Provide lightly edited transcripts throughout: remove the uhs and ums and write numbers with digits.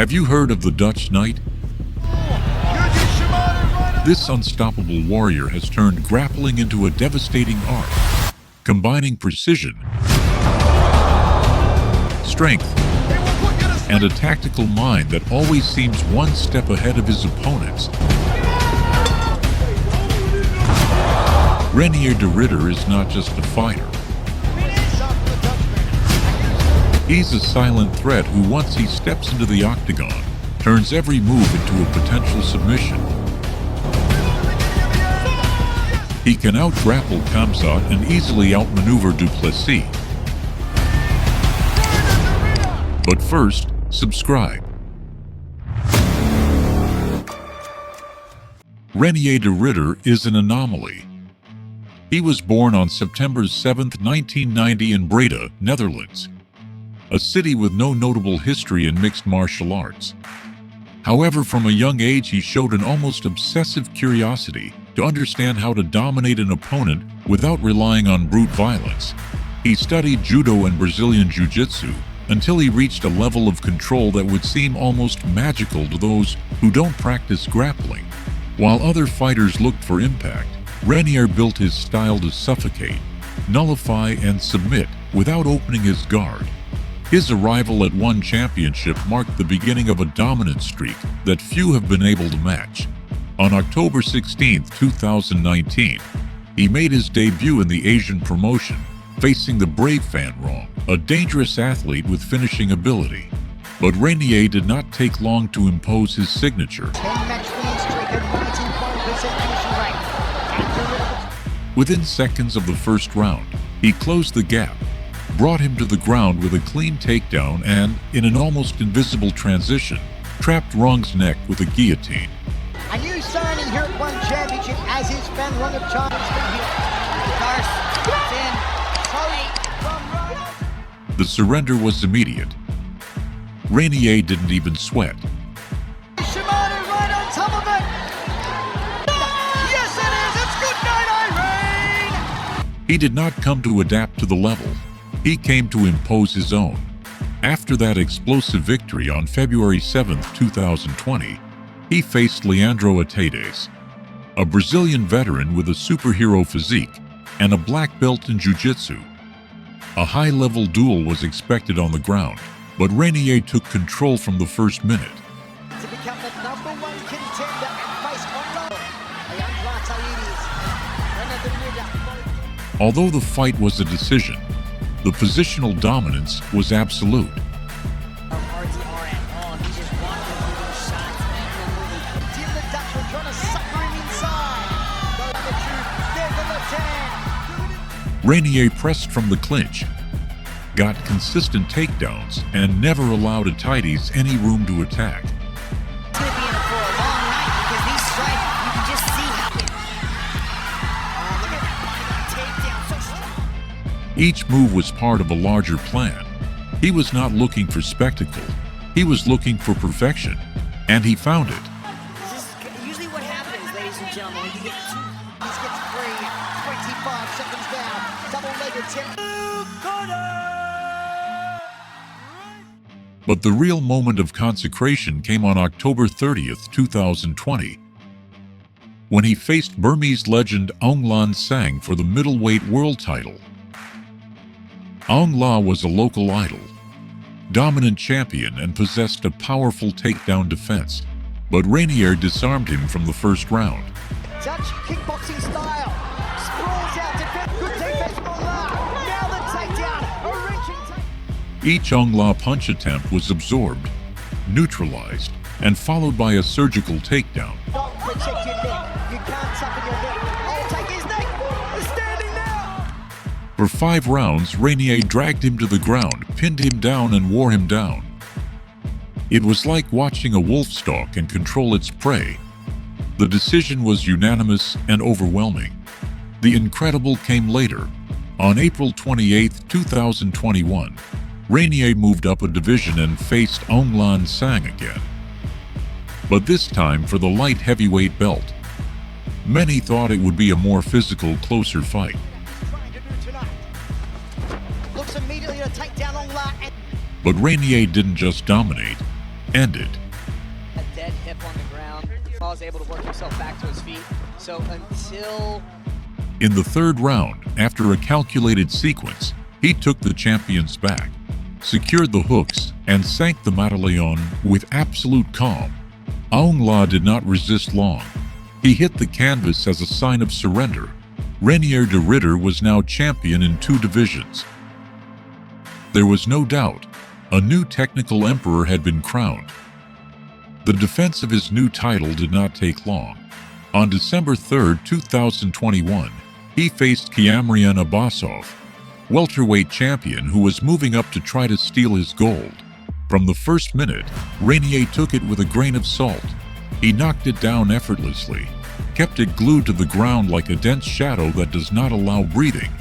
Have you heard of the Dutch Knight? This unstoppable warrior has turned grappling into a devastating art, combining precision, strength, and a tactical mind that always seems one step ahead of his opponents. Reinier de Ridder is not just a fighter. He's a silent threat who, once he steps into the octagon, turns every move into a potential submission. He can out-grapple KHAMZAT and easily outmaneuver Du Plessis. But first, subscribe. Reinier de Ridder is an anomaly. He was born on September 7, 1990 in Breda, Netherlands, a city with no notable history in mixed martial arts. However, from a young age he showed an almost obsessive curiosity to understand how to dominate an opponent without relying on brute violence. He studied judo and Brazilian jiu-jitsu until he reached a level of control that would seem almost magical to those who don't practice grappling. While other fighters looked for impact, Reinier built his style to suffocate, nullify, and submit without opening his guard. His arrival at one championship marked the beginning of a dominant streak that few have been able to match. On October 16, 2019, he made his debut in the Asian promotion, facing the brave Fan Rong, a dangerous athlete with finishing ability. But Reinier did not take long to impose his signature. Within seconds of the first round, he closed the gap, brought him to the ground with a clean takedown and, in an almost invisible transition, trapped Rong's neck with a guillotine. A new signing here at One Championship as his Fan Rong of China. The surrender was immediate. Reinier didn't even sweat. Shimano right on top of it. Yes, it is. It's good night, Irene. He did not come to adapt to the level. He came to impose his own. After that explosive victory on February 7, 2020, he faced Leandro Ataides, a Brazilian veteran with a superhero physique and a black belt in jiu-jitsu. A high-level duel was expected on the ground, but Reinier took control from the first minute. To become the #1 contender and face Leandro Ataides. Although the fight was a decision, the positional dominance was absolute. Reinier pressed from the clinch, got consistent takedowns, and never allowed Ataides any room to attack. Each move was part of a larger plan. He was not looking for spectacle. He was looking for perfection, and he found it. This is usually what happens, ladies and gentlemen. You get two. This gets free. 25 seconds down. Double-legged tip. But the real moment of consecration came on October 30th, 2020, when he faced Burmese legend Aung Lan Sang for the middleweight world title. Aung La was a local idol, dominant champion, and possessed a powerful takedown defense, but Reinier disarmed him from the first round. Dutch kickboxing style. Sprawls out defense. Good defense from Aung La. Now the takedown. A wrenching take. Each Aung La punch attempt was absorbed, neutralized, and followed by a surgical takedown. Don't protect your neck. You can't toughen your neck. I'll take his neck. He's standing now. For 5 rounds, Reinier dragged him to the ground, pinned him down, and wore him down. It was like watching a wolf stalk and control its prey. The decision was unanimous and overwhelming. The incredible came later. On April 28, 2021, Reinier moved up a division and faced Aung Lan Sang again, but this time for the light heavyweight belt. Many thought it would be a more physical, closer fight. Looks immediately to take down Aung La. But Reinier didn't just dominate. ended. A dead hip on the ground. Paul was able to work himself back to his feet. So until... In the third round, after a calculated sequence, he took the champion's back, secured the hooks, and sank the Mataleon with absolute calm. Aung La did not resist long. He hit the canvas as a sign of surrender. Reinier de Ridder was now champion in 2 divisions. There was no doubt, a new technical emperor had been crowned. The defense of his new title did not take long. On December 3, 2021, he faced Kyamrian Abbasov, welterweight champion who was moving up to try to steal his gold. From the first minute, Reinier took it with a grain of salt. He knocked it down effortlessly, kept it glued to the ground like a dense shadow that does not allow breathing.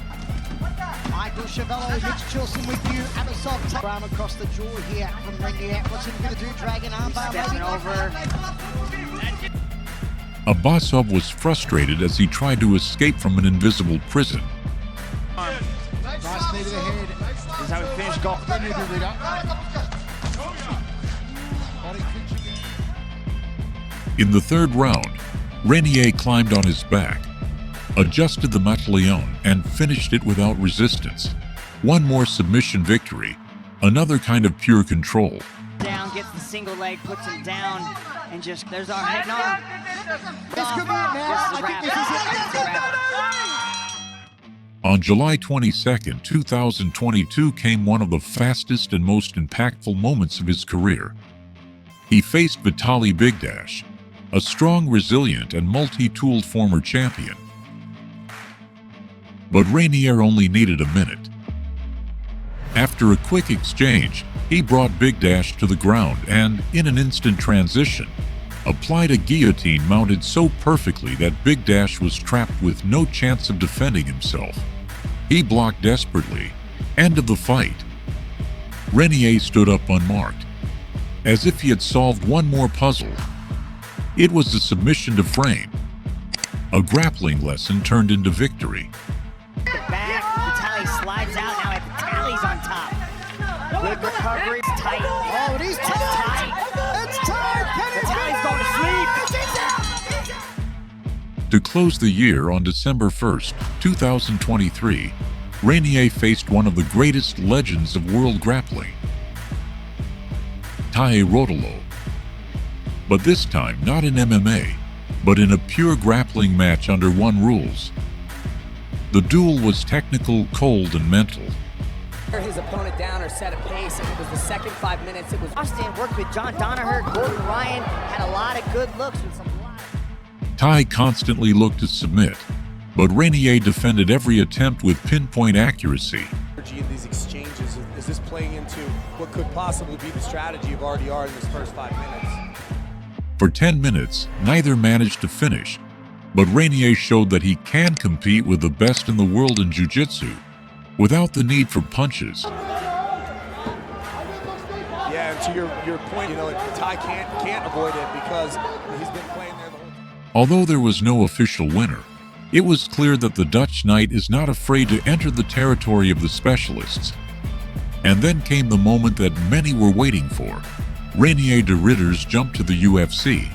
Michael Chavello, Mitch Chilson with you. Abbasov arm across the jaw here from Reinier. What's he going to do? Dragon armbar. Stepping over. Abbasov was frustrated as he tried to escape from an invisible prison. Nice knee to the head. This is how he finished off Reinier de Ridder. In the third round, Reinier climbed on his back, adjusted the Mataleon, and finished it without resistance. One more submission victory, another kind of pure control. Down, gets the single leg, puts him down, and just, there's our head and arm. This could be it now. I think this is it. On July 22, 2022 came one of the fastest and most impactful moments of his career. He faced Vitaly Bigdash, a strong, resilient, and multi-tooled former champion. But Reinier only needed a minute. After a quick exchange, he brought Bigdash to the ground and, in an instant transition, applied a guillotine mounted so perfectly that Bigdash was trapped with no chance of defending himself. He blocked desperately. End of the fight. Reinier stood up unmarked, as if he had solved one more puzzle. It was a submission to frame. A grappling lesson turned into victory. Back, Vitaly slides out, now Vitaly's on top. Good recovery, it's tight. Oh, it is tight. It's tight. Vitaly's going to sleep. To close the year on December 1st, 2023, Reinier faced one of the greatest legends of world grappling, Tae Rodolo. But this time not in MMA, but in a pure grappling match under one rules. The duel was technical, cold, and mental. His opponent down or set a pace, and it was the second 5 minutes. It was Austin worked with John Danaher, Gordon Ryan, had a lot of good looks with some Tae constantly looked to submit, but Reinier defended every attempt with pinpoint accuracy. In these exchanges, is this playing into what could possibly be the strategy of RDR in this first 5 minutes? For 10 minutes, neither managed to finish, but Reinier showed that he can compete with the best in the world in jiu-jitsu, without the need for punches. Yeah, and to your point, Tae can't avoid it because he's been playing there the whole time. Although there was no official winner, it was clear that the Dutch Knight is not afraid to enter the territory of the specialists. And then came the moment that many were waiting for. Reinier de Ridder's jump to the UFC.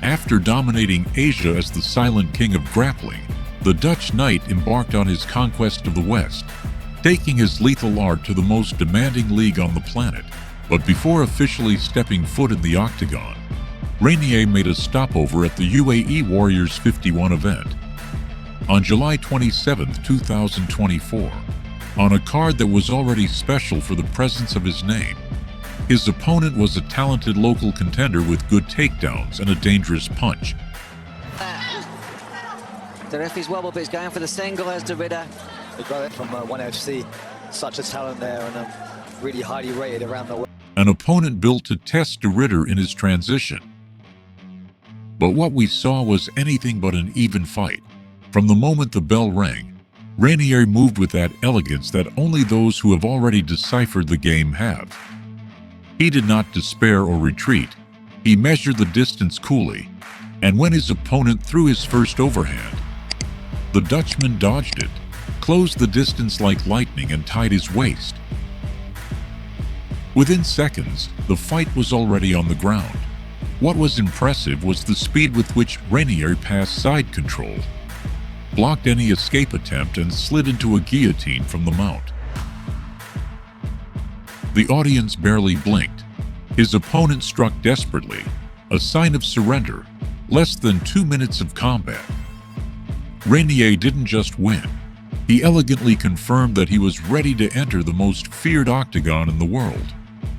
After dominating Asia as the silent king of grappling, the Dutch Knight embarked on his conquest of the West, taking his lethal art to the most demanding league on the planet. But before officially stepping foot in the octagon, Reinier made a stopover at the UAE Warriors 51 event. On July 27, 2024, on a card that was already special for the presence of his name, his opponent was a talented local contender with good takedowns and a dangerous punch. The referee's wobble, but he's going for the single as de Ridder. They got it from ONE FC. Such a talent there and really highly rated around the world. An opponent built to test de Ridder in his transition. But what we saw was anything but an even fight. From the moment the bell rang, Reinier moved with that elegance that only those who have already deciphered the game have. He did not despair or retreat. He measured the distance coolly, and when his opponent threw his first overhand, the Dutchman dodged it, closed the distance like lightning, and tied his waist. Within seconds, the fight was already on the ground. What was impressive was the speed with which Reinier passed side control, blocked any escape attempt, and slid into a guillotine from the mount. The audience barely blinked. His opponent struck desperately, a sign of surrender. Less than 2 minutes of combat. Reinier didn't just win. He elegantly confirmed that he was ready to enter the most feared octagon in the world.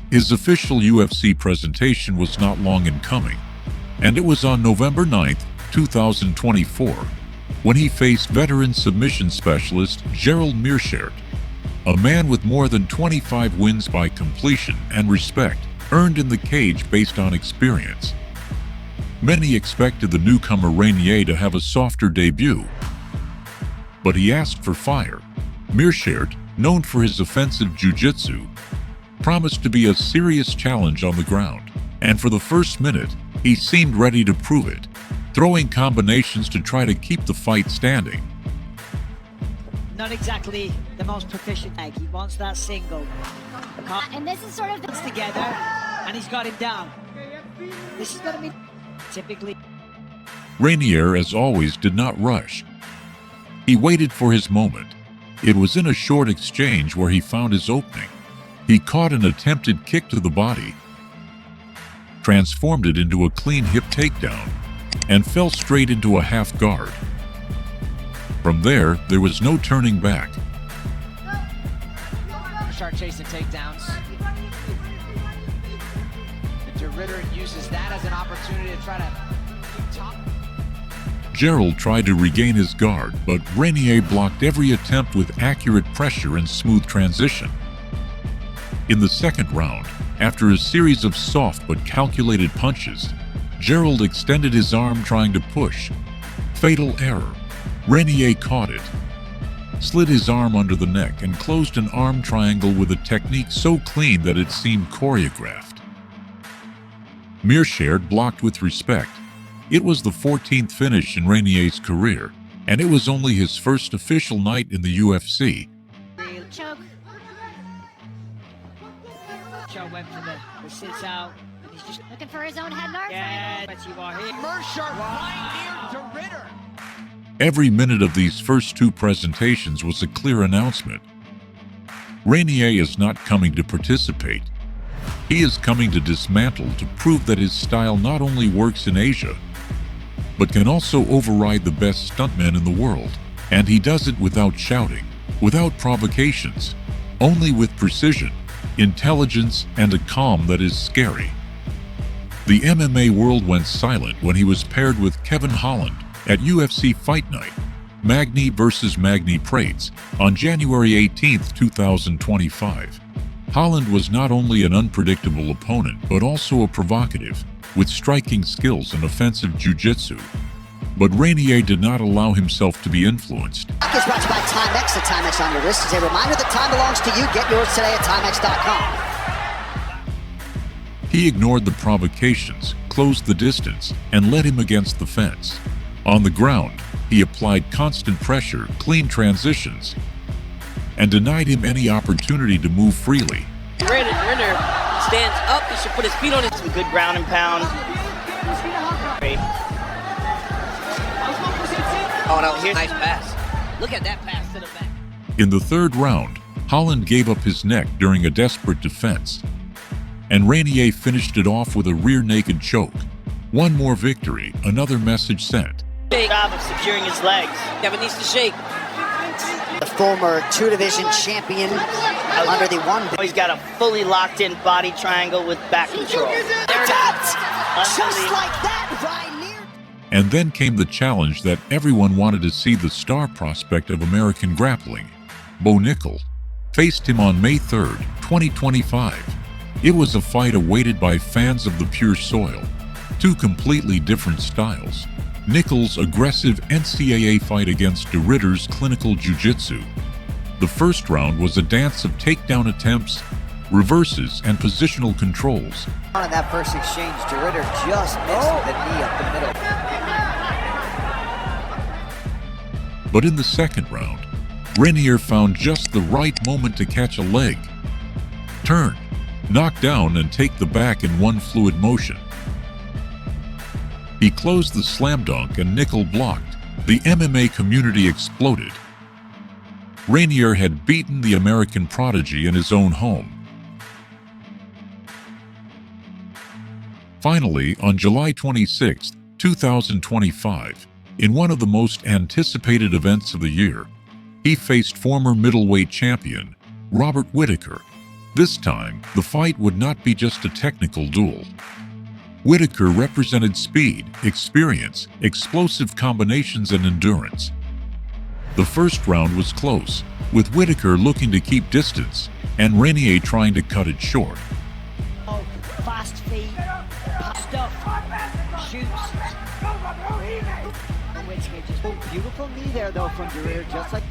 His official UFC presentation was not long in coming, and it was on November 9, 2024, when he faced veteran submission specialist Gerald Meerschaert, a man with more than 25 wins by completion and respect earned in the cage based on experience. Many expected the newcomer Reinier to have a softer debut, but he asked for fire. Meerschaert, known for his offensive jiu-jitsu, promised to be a serious challenge on the ground, and for the first minute, he seemed ready to prove it, throwing combinations to try to keep the fight standing. Not exactly the most proficient. He wants that single. And this is sort of It's together, and he's got him down. This is going to be typically. Reinier, as always, did not rush. He waited for his moment. It was in a short exchange where he found his opening. He caught an attempted kick to the body, transformed it into a clean hip takedown, and fell straight into a half guard. From there was no turning back. Sharp chasing takedowns. De Ridder uses that as an opportunity to try to top. Gerald tried to regain his guard, but Reinier blocked every attempt with accurate pressure and smooth transition. In the second round, after a series of soft but calculated punches, Gerald extended his arm trying to push. Fatal error. Reinier caught it, slid his arm under the neck, and closed an arm triangle with a technique so clean that it seemed choreographed. Meerschaert blocked with respect. It was the 14th finish in Reinier's career, and it was only his first official night in the UFC. choke. Joe went for the sits out. And he's just Looking for his own head and arm yeah, triangle. but you are here. Meerschaert right near De Ridder. Every minute of these first two presentations was a clear announcement. Reinier is not coming to participate. He is coming to dismantle, to prove that his style not only works in Asia, but can also override the best stuntmen in the world. And he does it without shouting, without provocations, only with precision, intelligence, and a calm that is scary. The MMA world went silent when he was paired with Kevin Holland at UFC Fight Night, Magny vs. Magny Prates, on January 18, 2025. Holland was not only an unpredictable opponent, but also a provocative, with striking skills and offensive jiu-jitsu. But Reinier did not allow himself to be influenced. Is brought to you by Timex. The Timex on your wrist is a reminder that time belongs to you. Get yours today at Timex.com. He ignored the provocations, closed the distance, and led him against the fence. On the ground, he applied constant pressure, clean transitions, and denied him any opportunity to move freely. Reinier stands up, he should put his feet on it. Some good ground and pound. Great. Oh no, here's a nice pass. Look at that pass to the back. In the third round, Holland gave up his neck during a desperate defense, and Reinier finished it off with a rear naked choke. One more victory, another message sent. Big job of securing his legs. Kevin needs to shake. The former two-division champion under the one. He's got a fully locked-in body triangle with back control. There it is. Just like that, Reinier. And then came the challenge that everyone wanted to see. The star prospect of American grappling, Bo Nickal, faced him on May 3rd, 2025. It was a fight awaited by fans of the pure soil. Two completely different styles. Nickal's aggressive NCAA fight against De Ridder's clinical jiu-jitsu. The first round was a dance of takedown attempts, reverses, and positional controls. On that first exchange, De Ridder just missed the knee up the middle. But in the second round, Reinier found just the right moment to catch a leg, turned, knock down and take the back in one fluid motion. He closed the slam dunk and nickel blocked. The MMA community exploded. Reinier had beaten the American prodigy in his own home. Finally, on July 26, 2025, in one of the most anticipated events of the year, he faced former middleweight champion Robert Whittaker. This time, the fight would not be just a technical duel. Whittaker represented speed, experience, explosive combinations, and endurance. The first round was close, with Whittaker looking to keep distance and Reinier trying to cut it short. Oh, fast feet, stuff, shoots. Whittaker just beautiful knee there though from De Ridder, just like.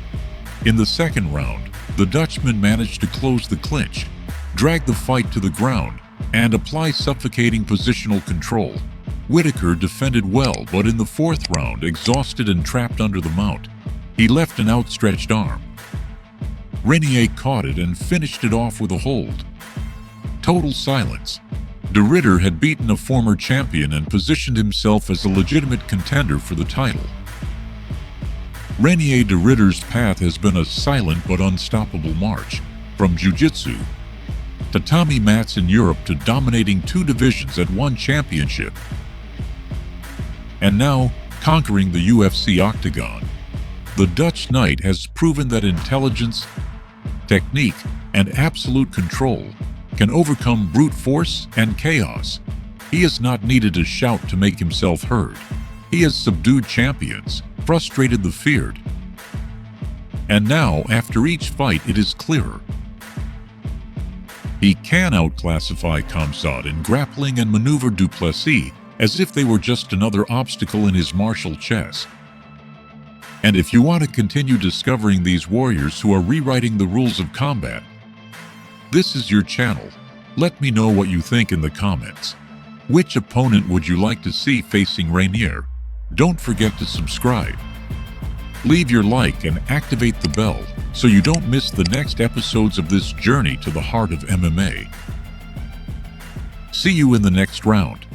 In the second round, the Dutchman managed to close the clinch, drag the fight to the ground, and apply suffocating positional control. Whittaker defended well, but in the fourth round, exhausted and trapped under the mount, he left an outstretched arm. Reinier caught it and finished it off with a hold. Total silence. De Ridder had beaten a former champion and positioned himself as a legitimate contender for the title. Reinier de Ridder's path has been a silent but unstoppable march, from jiu-jitsu, tatami mats in Europe to dominating 2 divisions at 1 championship, and now conquering the UFC octagon. The Dutch Knight has proven that intelligence, technique, and absolute control can overcome brute force and chaos. He has not needed a shout to make himself heard. He has subdued champions, frustrated the feared. And now, after each fight, it is clearer. He can outclassify KHAMZAT in grappling and maneuver Du Plessis as if they were just another obstacle in his martial chess. And if you want to continue discovering these warriors who are rewriting the rules of combat, this is your channel. Let me know what you think in the comments. Which opponent would you like to see facing Reinier? Don't forget to subscribe. Leave your like and activate the bell so you don't miss the next episodes of this journey to the heart of MMA. See you in the next round.